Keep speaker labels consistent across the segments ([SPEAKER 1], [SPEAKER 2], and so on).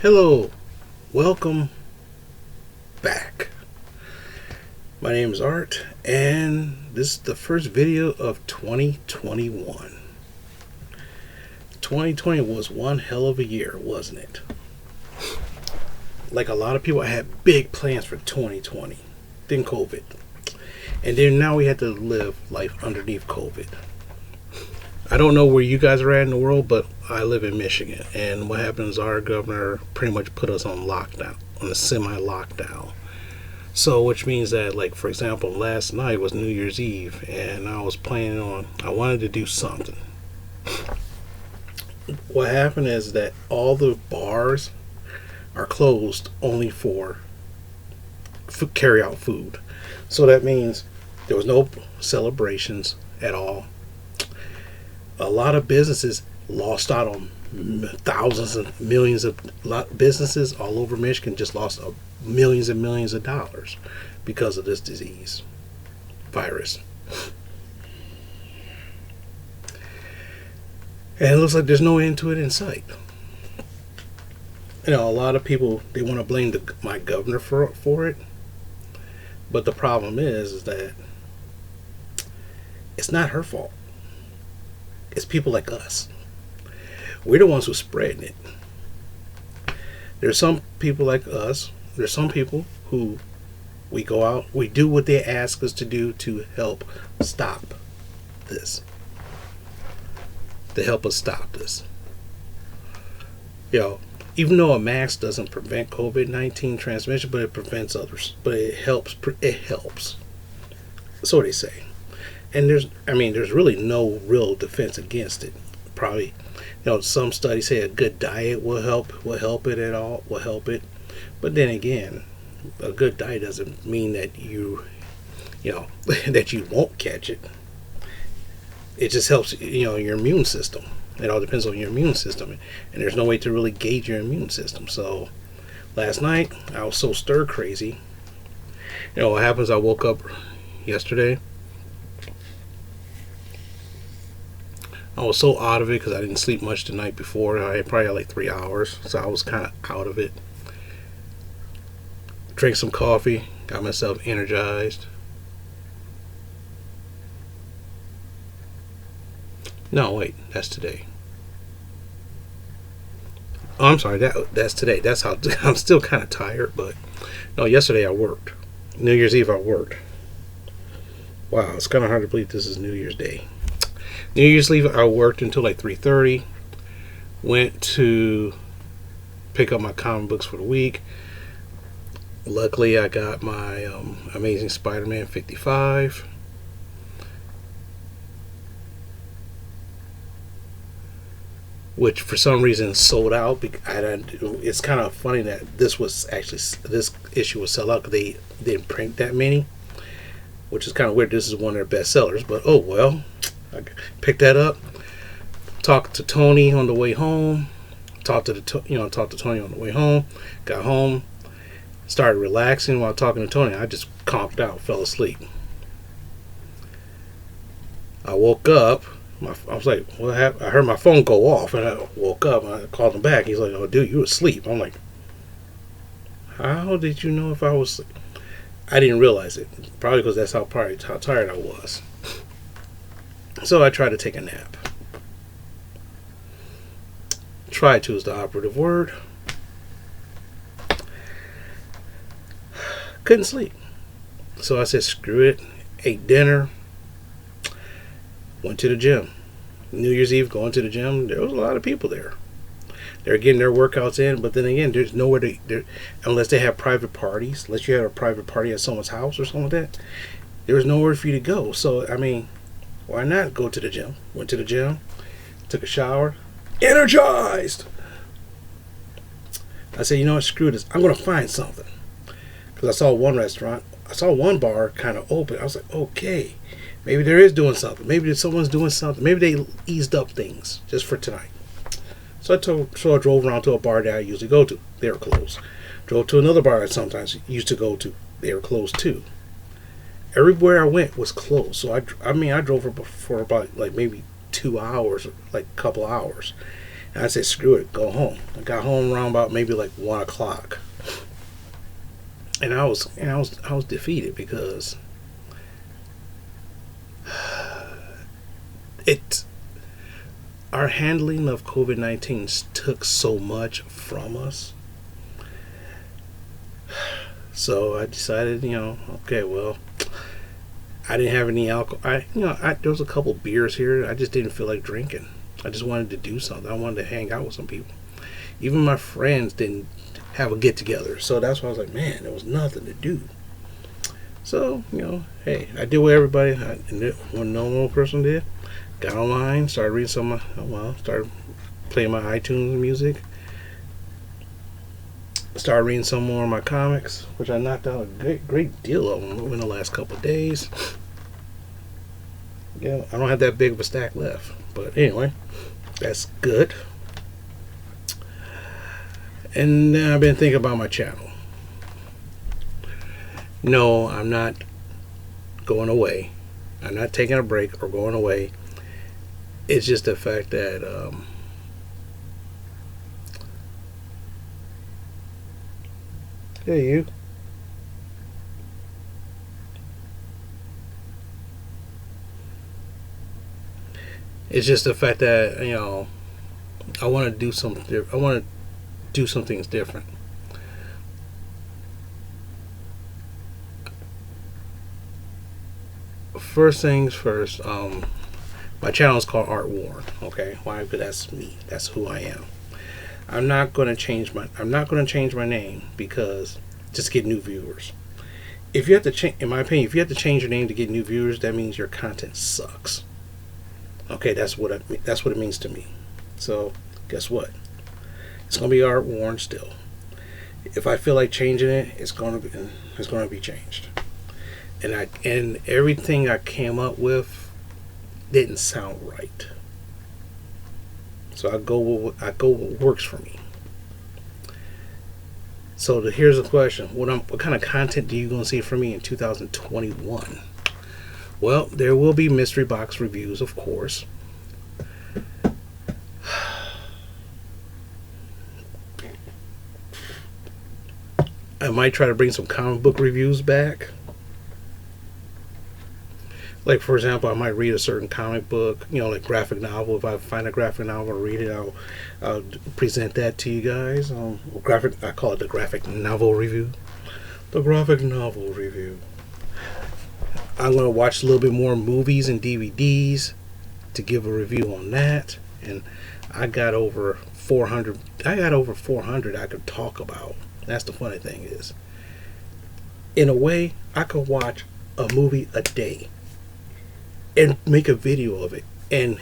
[SPEAKER 1] Hello, welcome back. My name is Art, and this is the first video of 2021. 2020 was one hell of a year, wasn't it? Like a lot of people, I had big plans for 2020. Then COVID. And then now we had to live life underneath COVID. I don't know where you guys are at in the world, but I live in Michigan. And what happened is our governor pretty much put us on lockdown, on a semi-lockdown. So, which means that, like, for example, last night was New Year's Eve, and I wanted to do something. What happened is that all the bars are closed only for carry out food. So that means there was no celebrations at all. A lot of businesses lost out on thousands and millions of businesses all over Michigan just lost millions and millions of dollars because of this virus. And it looks like there's no end to it in sight. You know, a lot of people, they want to blame my governor for it. But the problem is that it's not her fault. It's people like us. We're the ones who are spreading it. There's some people like us. There's some people who we go out, we do what they ask us to do to help stop this. To help us stop this. You know, even though a mask doesn't prevent COVID-19 transmission, but it prevents others. But it helps. It helps. So they say. And there's really no real defense against it. Probably, some studies say a good diet will help it. But then again, a good diet doesn't mean that that you won't catch it. It just helps, your immune system. It all depends on your immune system. And there's no way to really gauge your immune system. So last night, I was so stir crazy. What happens, I woke up yesterday. I was so out of it because I didn't sleep much the night before. I probably had like 3 hours, so I was kind of out of it. Drank some coffee, got myself energized. No, wait, that's today. Oh, I'm sorry, that's today. That's how I'm still kind of tired, but no, yesterday I worked. New Year's Eve I worked. Wow, it's kind of hard to believe this is New Year's Day. New Year's Eve, I worked until like 3:30. Went to pick up my comic books for the week. Luckily, I got my Amazing Spider-Man 55. Which for some reason sold out. It's kind of funny that this issue was sold out because they didn't print that many. Which is kind of weird. This is one of their best sellers. But oh well. I picked that up. Talked to Tony on the way home. Talked to Tony on the way home. Got home. Started relaxing while talking to Tony. I just conked out, fell asleep. I woke up. I was like, "What happened?" I heard my phone go off, and I woke up. And I called him back. He's like, "Oh, dude, you were asleep." I'm like, "How did you know if I was asleep?" I didn't realize it. Probably because that's how tired I was. So I tried to take a nap. Try to is the operative word. Couldn't sleep. So I said, screw it. Ate dinner. Went to the gym. New Year's Eve, going to the gym. There was a lot of people there. They're getting their workouts in, but then again, there's nowhere unless they have private parties. Unless you have a private party at someone's house or something like that. There was nowhere for you to go. So, why not go to the gym? Went to the gym, took a shower, energized. I said, you know what, screw this. I'm going to find something. Because I saw one bar kind of open. I was like, okay, maybe there is doing something. Maybe someone's doing something. Maybe they eased up things just for tonight. So I drove around to a bar that I usually go to. They were closed. Drove to another bar I sometimes used to go to. They were closed too. Everywhere I went was closed. So I drove for about like maybe 2 hours, like a couple hours. And I said, screw it, go home. I got home around about maybe like 1 o'clock. And I was defeated because it our handling of COVID-19 took so much from us. So I decided, okay, well, I didn't have any alcohol. There was a couple beers here. I just didn't feel like drinking. I just wanted to do something. I wanted to hang out with some people. Even my friends didn't have a get together. So that's why I was like, man, there was nothing to do. So, hey, I did what everybody, what no normal person did. Got online, started reading started playing my iTunes music. Started reading some more of my comics, which I knocked out a great deal of them in the last couple of days. Yeah, I don't have that big of a stack left. But anyway, that's good. And then I've been thinking about my channel. No, I'm not going away. I'm not taking a break or going away. It's just the fact that hey, you. It's just the fact that I want to do something. I want to do some things different. First things first. My channel is called Art Warren. Okay, why? Because that's me. That's who I am. I'm not going to change my name because just get new viewers. If you have to change, in my opinion, if you have to change your name to get new viewers, that means your content sucks. Okay, that's what it means to me. So guess what? It's gonna be Art Warren still. If I feel like changing it, it's gonna be changed. And everything I came up with didn't sound right. So I go what works for me. So here's the question: what kind of content do you gonna see from me in 2021? Well, there will be mystery box reviews, of course. I might try to bring some comic book reviews back. Like, for example, I might read a certain comic book, like graphic novel. If I find a graphic novel to read it, I'll present that to you guys. I call it the graphic novel review. The graphic novel review. I'm going to watch a little bit more movies and DVDs to give a review on that. And I got over 400 I could talk about. That's the funny thing is, in a way, I could watch a movie a day and make a video of it and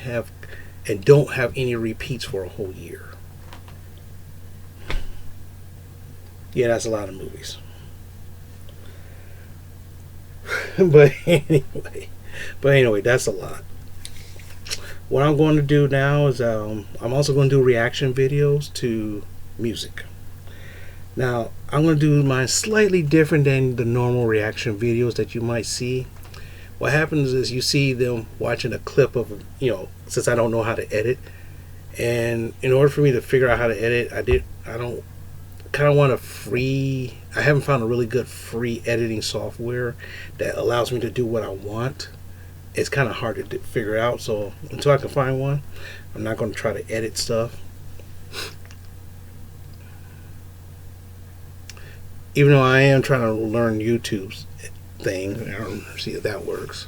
[SPEAKER 1] don't have any repeats for a whole year. Yeah, that's a lot of movies. but anyway, that's a lot. What I'm going to do now is I'm also going to do reaction videos to music. Now, I'm going to do mine slightly different than the normal reaction videos that you might see. What happens is you see them watching a clip of, since I don't know how to edit, and in order for me to figure out how to edit, I haven't found a really good free editing software that allows me to do what I want. It's kind of hard to figure out, so until I can find one, I'm not going to try to edit stuff. Even though I am trying to learn YouTube's thing, I don't see if that works.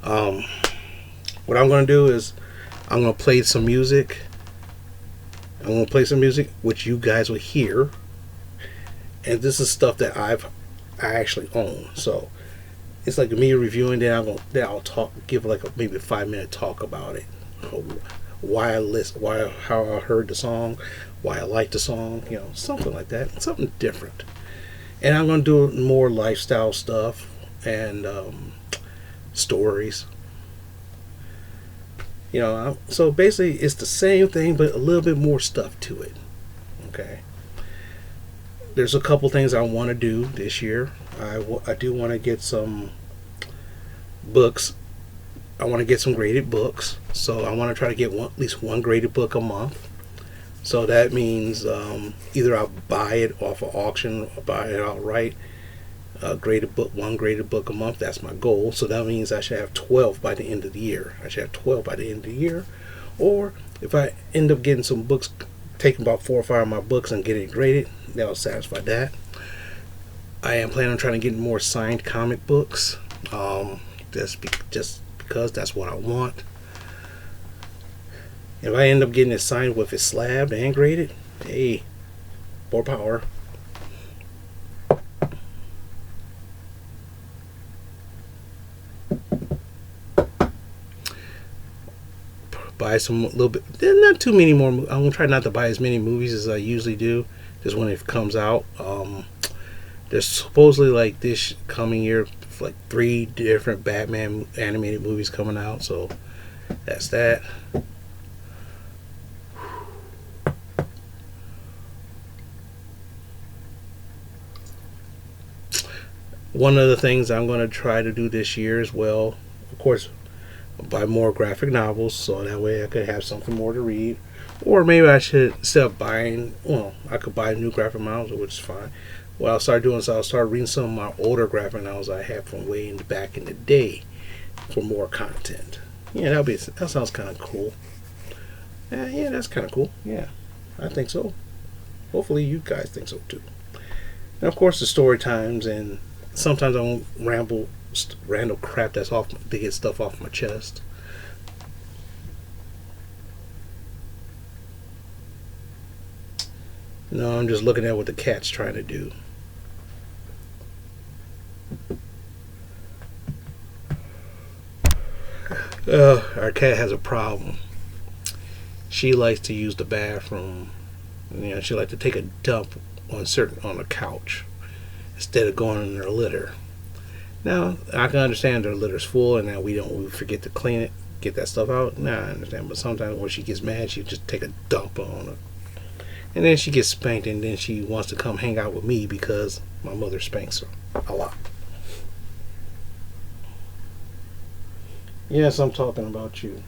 [SPEAKER 1] What I'm going to do is I'm going to play some music. I'm going to play some music which you guys will hear, and this is stuff that I actually own. So it's like me reviewing. Then I'll talk, give like maybe a 5-minute talk about it. How I heard the song, why I like the song, something like that, something different. And I'm going to do more lifestyle stuff and stories. So basically it's the same thing, but a little bit more stuff to it. Okay. There's a couple things I want to do this year. I do want to get some books. I want to get some graded books. So I want to try to get at least one graded book a month. So that means either I'll buy it off of auction or buy it outright. Graded book, one graded book a month. That's my goal. So that means I should have 12 by the end of the year. I should have 12 by the end of the year. Or if I end up getting some books, taking about 4 or 5 of my books and getting it graded, that'll satisfy that. I am planning on trying to get more signed comic books. Just because that's what I want. If I end up getting it signed with it slabbed and graded, hey, more power. Buy some little bit, not too many more. I'm gonna try not to buy as many movies as I usually do, just when it comes out. There's supposedly like this coming year, like 3 different Batman animated movies coming out, so that's that. One of the things I'm going to try to do this year as well, of course, buy more graphic novels so that way I could have something more to read. Or maybe I should, instead of buying, well, I could buy new graphic novels, which is fine. What I'll start doing is I'll start reading some of my older graphic novels I had from way back in the day for more content. Yeah, that sounds kind of cool. Yeah, that's kind of cool. Yeah, I think so. Hopefully you guys think so too. And of course the story times, and sometimes I won't random crap that's off to get stuff off my chest. No, I'm just looking at what the cat's trying to do. Our cat has a problem. She likes to use the bathroom. She likes to take a dump on a couch instead of going in her litter. Now, I can understand her litter's full and now we forget to clean it, get that stuff out. Now I understand, but sometimes when she gets mad, she just take a dump on it. And then she gets spanked, and then she wants to come hang out with me because my mother spanks her a lot. Yes, I'm talking about you.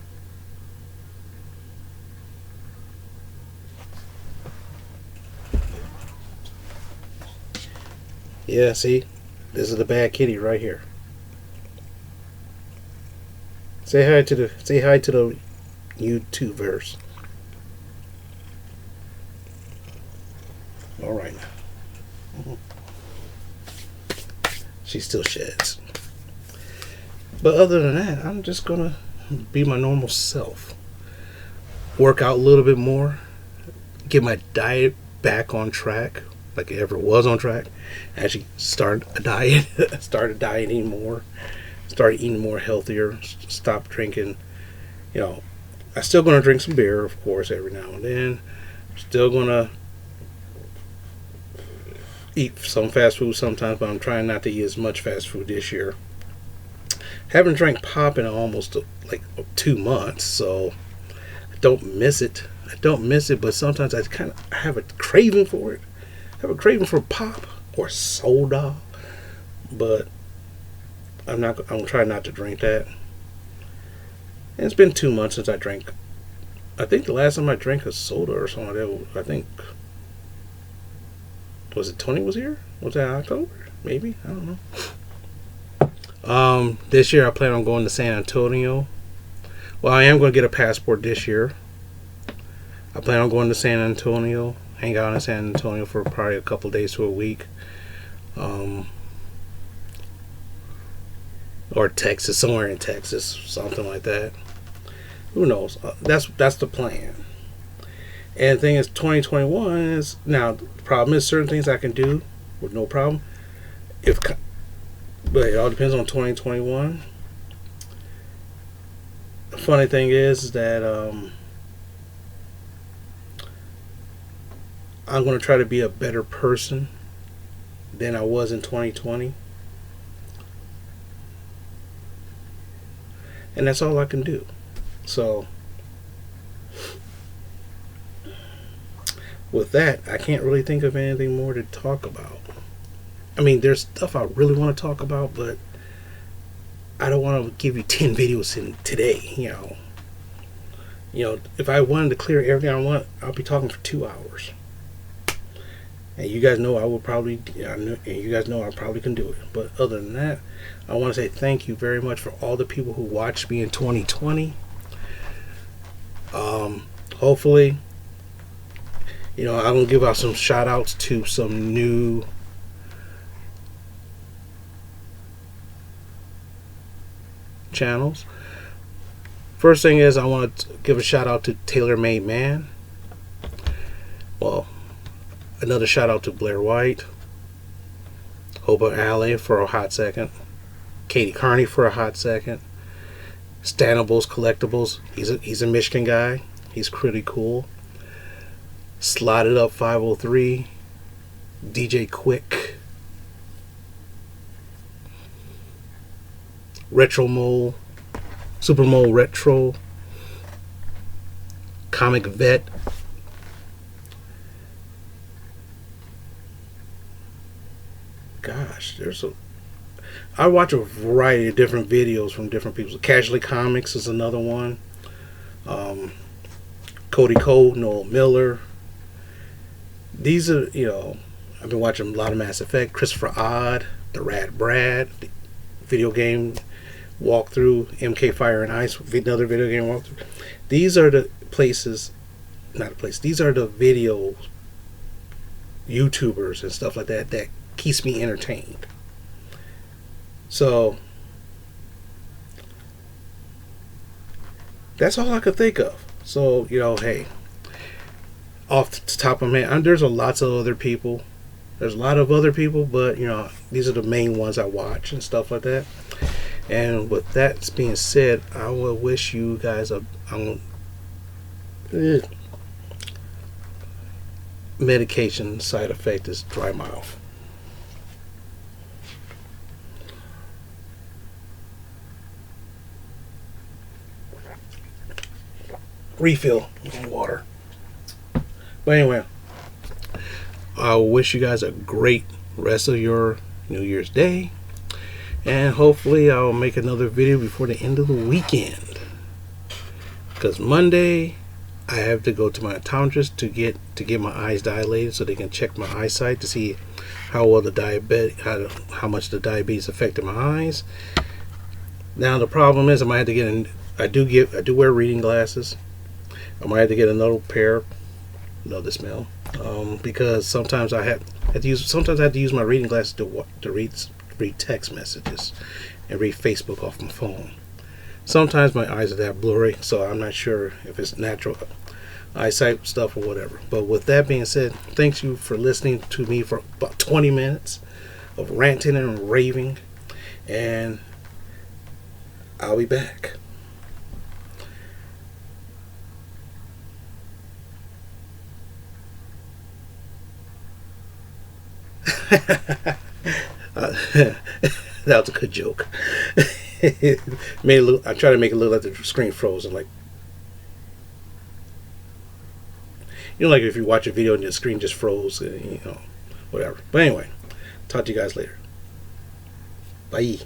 [SPEAKER 1] Yeah, see? This is the bad kitty right here. Say hi to the YouTubers. All right now. She still sheds. But other than that, I'm just gonna be my normal self. Work out a little bit more. Get my diet back on track, like it ever was on track. Actually, start a diet. Started dieting more. Started eating more healthier. Stop drinking. I'm still gonna drink some beer, of course, every now and then. Still gonna eat some fast food sometimes, but I'm trying not to eat as much fast food this year. Haven't drank pop in almost like 2 months, so I don't miss it. But sometimes I kind of have a craving for it. I have a craving for pop or soda, but I'm trying not to drink that. And it's been 2 months since I drank. I think the last time I drank a soda or something like that, I think, was it Tony was here? Was that October? Maybe, I don't know. This year I plan on going to San Antonio. Well, I am going to get a passport this year. I plan on going to San Antonio, hang out in San Antonio for probably a couple days to a week. Or Texas, somewhere in Texas, something like that. Who knows? That's the plan. And the thing is, 2021 is, now the problem is certain things I can do with no problem. But it all depends on 2021. The funny thing is that I'm going to try to be a better person than I was in 2020. And that's all I can do. So, with that, I can't really think of anything more to talk about. I mean, there's stuff I really want to talk about, but I don't want to give you 10 videos in today, You know, if I wanted to clear everything I want, I'll be talking for 2 hours. And you guys know I will probably, and you guys know I probably can do it. But other than that, I want to say thank you very much for all the people who watched me in 2020. Hopefully, you know, I'm gonna give out some shout outs to some new channels. First thing is, I want to give a shout out to Taylor Made Man. Well, another shout out to Blair White, Hoba Alley for a hot second, Katie Carney for a hot second, Stanables Collectibles. He's a Michigan guy. He's pretty cool. Slotted Up 503, DJ Quick, Retro Mole, Super Mole Retro, Comic Vet, gosh, I watch a variety of different videos from different people. Casually Comics is another one. Cody Cole, Noel Miller. These are, you know, I've been watching a lot of Mass Effect. Christopher Odd, The Rad Brad, the video game walkthrough, MK Fire and Ice, another video game walkthrough. These are the places, not a place, these are the video YouTubers and stuff like that that keeps me entertained. So that's all I could think of. So, you know, hey, off the top of my head, there's lots of other people. There's a lot of other people, but you know, these are the main ones I watch and stuff like that. And with that being said, I will wish you guys medication side effect is dry mouth. Refill water. But anyway, I wish you guys a great rest of your New Year's Day, and hopefully I'll make another video before the end of the weekend, because Monday I have to go to my optometrist to get my eyes dilated so they can check my eyesight to see how well how much the diabetes affected my eyes. Now the problem is I might have to get I do wear reading glasses. I might have to get another pair. Another smell, because sometimes I have to use my reading glasses to read text messages and read Facebook off my phone. Sometimes my eyes are that blurry, so I'm not sure if it's natural eyesight stuff or whatever. But with that being said, thanks you for listening to me for about 20 minutes of ranting and raving, and I'll be back. That was a good joke. I try to make it look like the screen froze, and like, you know, like if you watch a video and the screen just froze, you know, whatever. But anyway, talk to you guys later. Bye.